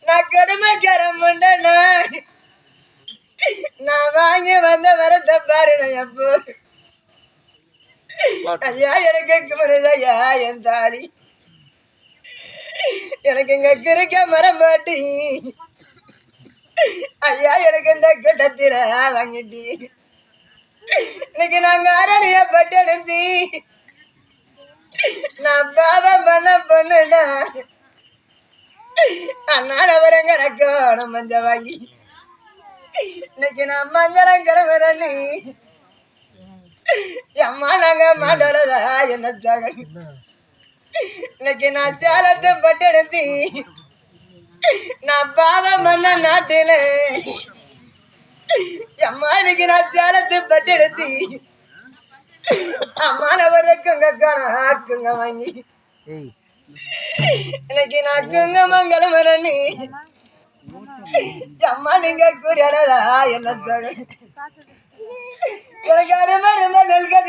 நான் கொடுமைக்காரன் முண்டனா நான் வாங்கி வந்த வரத்தை பாருங்க எப்போ ஐயா எனக்கு குமரதையா என் தாடி எனக்கு இங்க கிருக்க மரம் பாட்டி ஐயா எனக்கு இந்த கட்டத்திர வாங்கிட்டி இன்னைக்கு நாங்க அரணிய பட்டெடுத்தி நான் பாவம் பண்ண பொண்ணுடா அண்ணாட வரங்க ரக்கோணம் மஞ்ச வாங்கி இன்னைக்கு நான் மஞ்சளம் கிளம்புறேன்னு அம்மா நாங்க மாட்டோடதா என்னத்தாக இன்னைக்கு நான் சேலத்தை பட்டெடுத்தி நான் பாவம் பண்ண நாட்டில அம்மா இன்னைக்கு நான் சேலத்தை பட்டெடுத்தி அம்மான வரைக்குங்க காணாக்குங்க வாங்கி இன்னைக்கு நான் குங்கமங்கலம் வரணி அம்மா நீங்க கூடியடதா என்னத்தாக எனக்கு அருமை ரொம்ப நெல்கதி